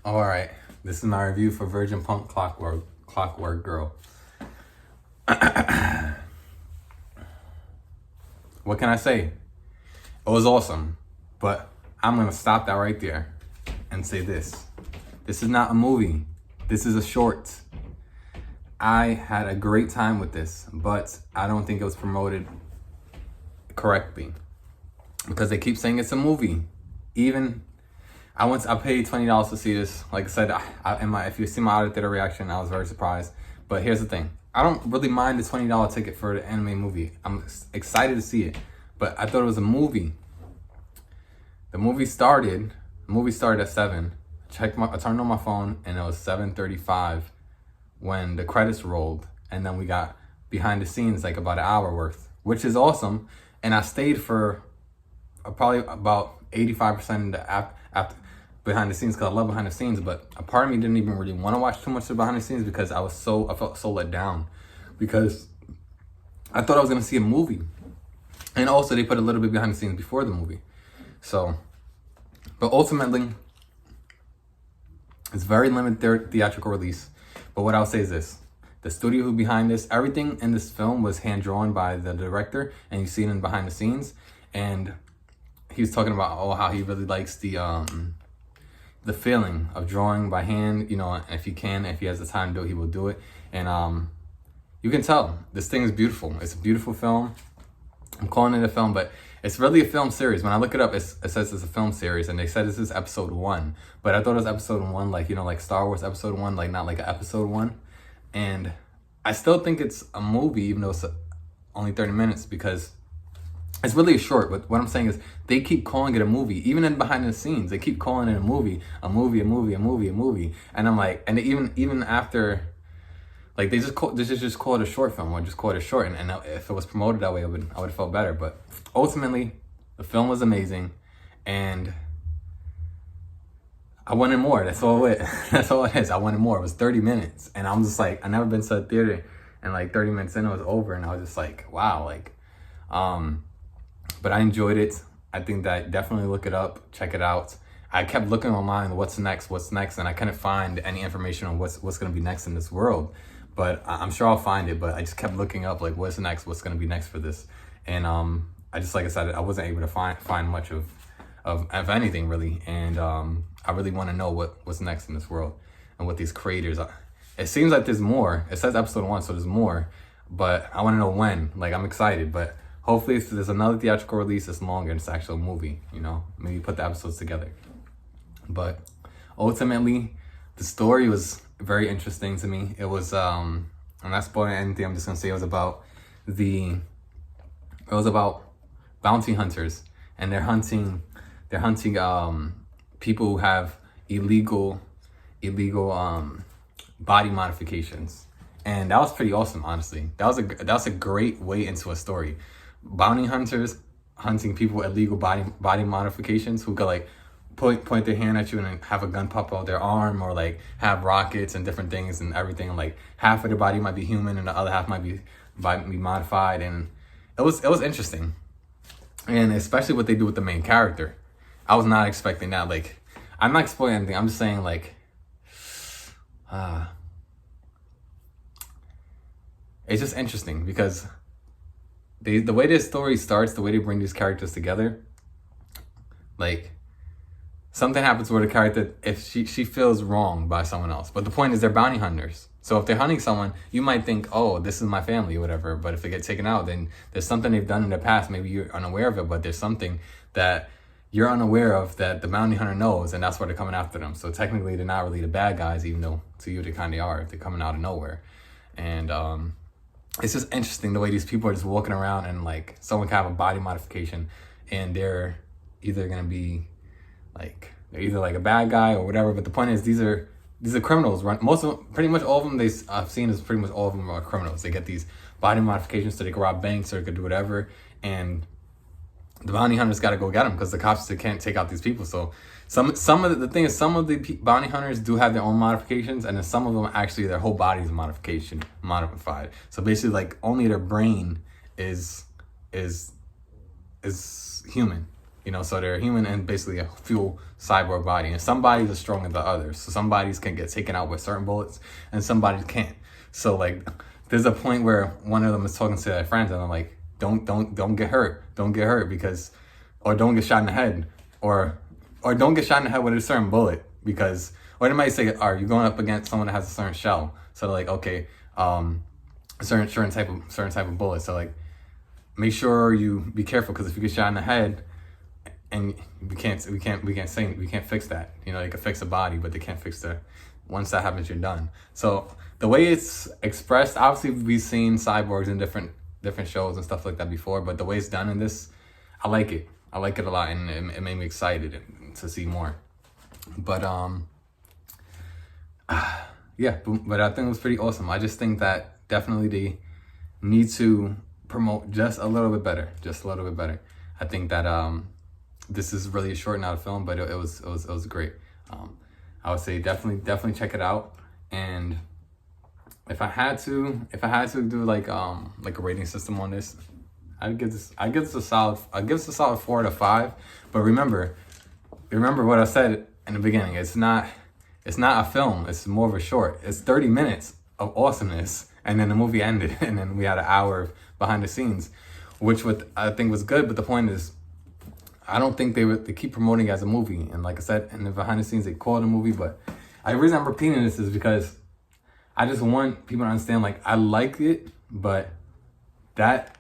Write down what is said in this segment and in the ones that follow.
All right, this is my review for Virgin Punk Clockwork Girl. What can I say? It was awesome, but I'm gonna stop that right there and say this. This is not a movie. This is a short. I had a great time with this, but I don't think it was promoted correctly because they keep saying it's a movie. Even I paid $20 to see this. Like I said, if you see my out of theater reaction, I was very surprised. But here's the thing: I don't really mind the $20 ticket for the anime movie. I'm excited to see it, but I thought it was a movie. The movie started at 7. I turned on my phone and it was 7:35 when the credits rolled, and then we got behind the scenes like about an hour worth, which is awesome. And I stayed for probably about 85% after behind the scenes because I love behind the scenes. But a part of me didn't even really want to watch too much of behind the scenes because I felt so let down because I thought I was gonna see a movie, and also they put a little bit behind the scenes before the movie. So, but ultimately, it's very limited theatrical release. But what I'll say is this: the studio who behind this, everything in this film was hand drawn by the director, and you see it in behind the scenes. And he was talking about how he really likes the feeling of drawing by hand. You know, if he has the time to do it, he will do it. And you can tell this thing is beautiful. It's a beautiful film. I'm calling it a film, but it's really a film series. When I look it up, it says it's a film series, and they said this is episode 1. But I thought it was episode 1, like, you know, like Star Wars episode 1, like not like an episode 1. And I still think it's a movie, even though it's only 30 minutes, because it's really short. But what I'm saying is they keep calling it a movie. Even in behind the scenes, they keep calling it a movie. And I'm like, and even after, like, they just call it a short film, or just call it a short. And if it was promoted that way, I would have felt better. But ultimately, the film was amazing, and I wanted more. That's all it is. I wanted more. It was 30 minutes, and I'm just like, I never been to a theater, and like 30 minutes in, it was over, and I was just like, wow, like, but I enjoyed it. I think that definitely look it up, check it out. I kept looking online, what's next, and I couldn't find any information on what's going to be next in this world. But I'm sure I'll find it. But I just kept looking up, like, what's next, what's going to be next for this. And I just, like I said, I wasn't able to find much of anything really. And I really want to know what's next in this world and what these creators are. It seems like there's more. It says episode 1, so there's more. But I want to know when. Like, I'm excited. But hopefully if there's another theatrical release that's longer and it's an actual movie, you know, maybe put the episodes together. But ultimately, the story was very interesting to me. It was, I'm not spoiling anything, I'm just gonna say it was about bounty hunters, and they're hunting people who have illegal body modifications. And that was pretty awesome, honestly. That was a great way into a story. Bounty hunters hunting people with illegal body modifications who could, like, point their hand at you and then have a gun pop out their arm, or like have rockets and different things and everything. And like half of their body might be human and the other half might be modified. And it was interesting. And especially what they do with the main character. I was not expecting that. Like, I'm not spoiling anything. I'm just saying, like, it's just interesting because the way this story starts, the way they bring these characters together, like, something happens with a character if she feels wronged by someone else. But the point is, they're bounty hunters. So if they're hunting someone, you might think, oh, this is my family or whatever. But if they get taken out, then there's something they've done in the past. Maybe you're unaware of it, but there's something that you're unaware of that the bounty hunter knows, and that's why they're coming after them. So technically, they're not really the bad guys, even though to you they kind of are if they're coming out of nowhere. And it's just interesting the way these people are just walking around, and like someone can have a body modification, and they're either gonna be like, they're either like a bad guy or whatever. But the point is, these are criminals. Most of them, pretty much all of them I've seen is pretty much all of them are criminals. They get these body modifications so they can rob banks or they can do whatever. And the bounty hunters got to go get them because the cops can't take out these people. So some of the thing is, some of the bounty hunters do have their own modifications, and then some of them actually their whole body is modified. So basically, like, only their brain is human. You know, so they're human and basically a full cyborg body. And some bodies are stronger than others. So some bodies can get taken out with certain bullets and some bodies can't. So like there's a point where one of them is talking to their friends and I'm like, don't get hurt. Don't get hurt because, or don't get shot in the head. Or don't get shot in the head with a certain bullet because, or they might say, are you going up against someone that has a certain shell? So they're like, okay, a certain type of bullet. So like, make sure you be careful because if you get shot in the head, and we can't fix that. You know, they can fix a body, but they can't fix once that happens, you're done. So the way it's expressed, obviously we've seen cyborgs in different shows and stuff like that before, but the way it's done in this, I like it. I like it a lot, and it made me excited to see more. But yeah, but I think it was pretty awesome. I just think that definitely they need to promote just a little bit better. I think that this is really a short, not a film, but it was great. I would say definitely check it out. And if I had to do like a rating system on this, I'd give this a solid 4 out of 5. But remember what I said in the beginning. It's not a film. It's more of a short. It's 30 minutes of awesomeness, and then the movie ended, and then we had an hour of behind the scenes, which I think was good. But the point is, I don't think they keep promoting it as a movie. And like I said, in the behind the scenes, they call it a movie. But the reason I'm repeating this is because I just want people to understand, like, I like it, but that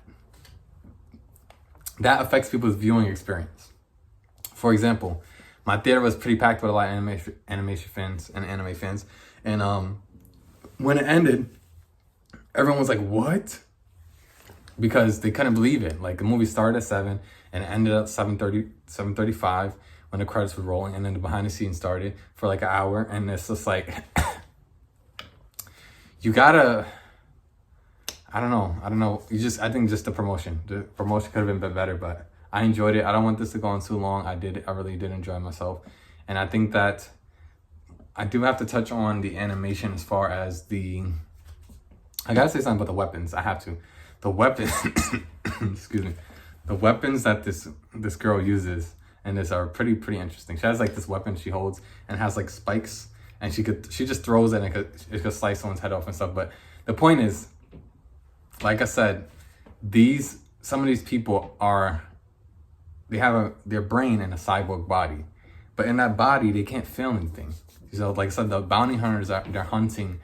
affects people's viewing experience. For example, my theater was pretty packed with a lot of animation fans and anime fans. And when it ended, everyone was like, what? Because they couldn't believe it. Like, the movie started at 7 and it ended at 7:35 when the credits were rolling, and then the behind the scenes started for like an hour. And it's just like, you gotta, I don't know. I think just the promotion could have been better, but I enjoyed it. I don't want this to go on too long. I really did enjoy myself. And I think that I do have to touch on the animation as far as I gotta say something about the weapons. I have to. The weapons, excuse me. The weapons that this girl uses in this are pretty interesting. She has like this weapon she holds and has like spikes, and she just throws it and it could slice someone's head off and stuff. But the point is, like I said, some of these people they have their brain in a cyborg body, but in that body they can't feel anything. So like I said, the bounty hunters they're hunting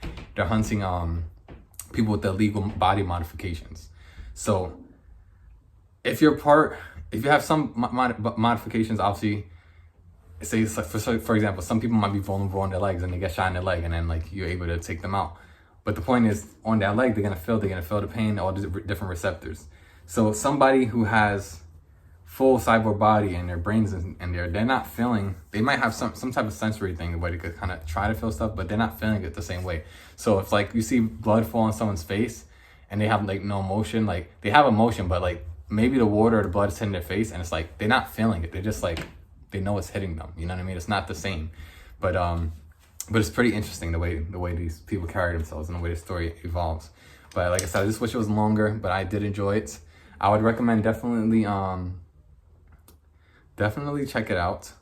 people with illegal body modifications. So if you have some modifications, obviously, say for example, some people might be vulnerable on their legs and they get shot in their leg, and then like you're able to take them out. But the point is, on that leg, they're gonna feel the pain, all the different receptors. So somebody who has full cyborg body and their brains and they're not feeling, they might have some type of sensory thing where they could kind of try to feel stuff, but they're not feeling it the same way. So if like you see blood fall on someone's face and they have like no emotion, like they have emotion, but like maybe the water or the blood is hitting their face and it's like they're not feeling it. They're just like, they know it's hitting them. You know what I mean? It's not the same. But it's pretty interesting the way these people carry themselves and the way the story evolves. But like I said, I just wish it was longer, but I did enjoy it. I would recommend definitely check it out.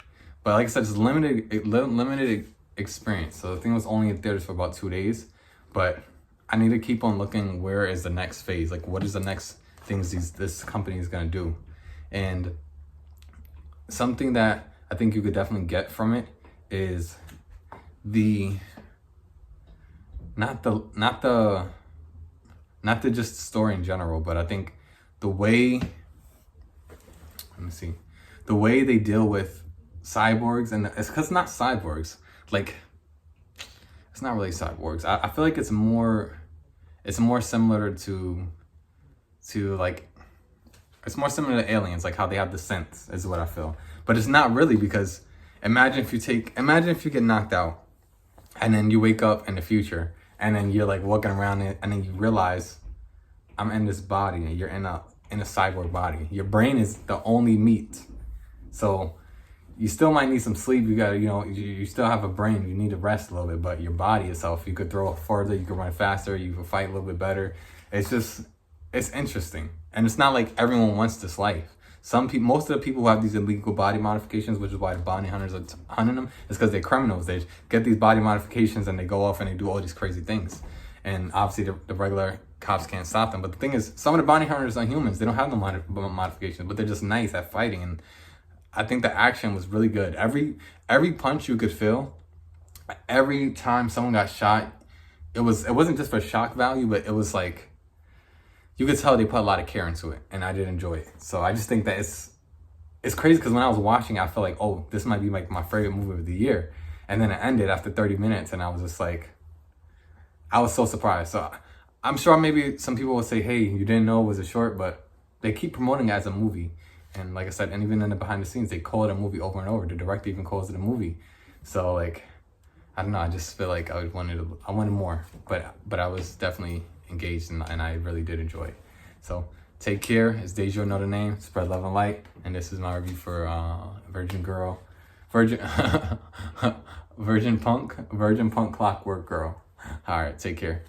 But like I said, it's limited experience. So the thing was only in theaters for about 2 days, but I need to keep on looking where is the next phase. Like, what is the next things this company is gonna do? And something that I think you could definitely get from it is not the just story in general, but I think the way they deal with cyborgs, and it's because not cyborgs, like it's not really cyborgs. I feel like it's more similar to like, it's more similar to aliens, like how they have the sense is what I feel. But it's not really, because imagine if you get knocked out and then you wake up in the future and then you're like walking around and then you realize I'm in this body and you're in a cyborg body. Your brain is the only meat. So you still might need some sleep. You gotta, you still have a brain. You need to rest a little bit, but your body itself, you could throw it further, you could run faster, you could fight a little bit better. It's interesting. And it's not like everyone wants this life. Most of the people who have these illegal body modifications, which is why the bounty hunters are hunting them, is because they're criminals. They get these body modifications and they go off and they do all these crazy things. And obviously the regular cops can't stop them. But the thing is, some of the bounty hunters are humans. They don't have no modifications, but they're just nice at fighting. And I think the action was really good. Every punch you could feel, every time someone got shot, it wasn't just for shock value, but it was like, you could tell they put a lot of care into it, and I did enjoy it. So I just think that it's crazy, because when I was watching, I felt like, oh, this might be like my favorite movie of the year. And then it ended after 30 minutes, and I was just like, I was so surprised. So I'm sure maybe some people will say, hey, you didn't know it was a short, but they keep promoting it as a movie. And like I said, and even in the behind the scenes, they call it a movie over and over. The director even calls it a movie. So like, I don't know, I just feel like I wanted more, but I was definitely engaged, and I really did enjoy it. So take care. It's Deja, another name. Spread love and light. And this is my review for Virgin Punk Clockwork Girl. All right, take care.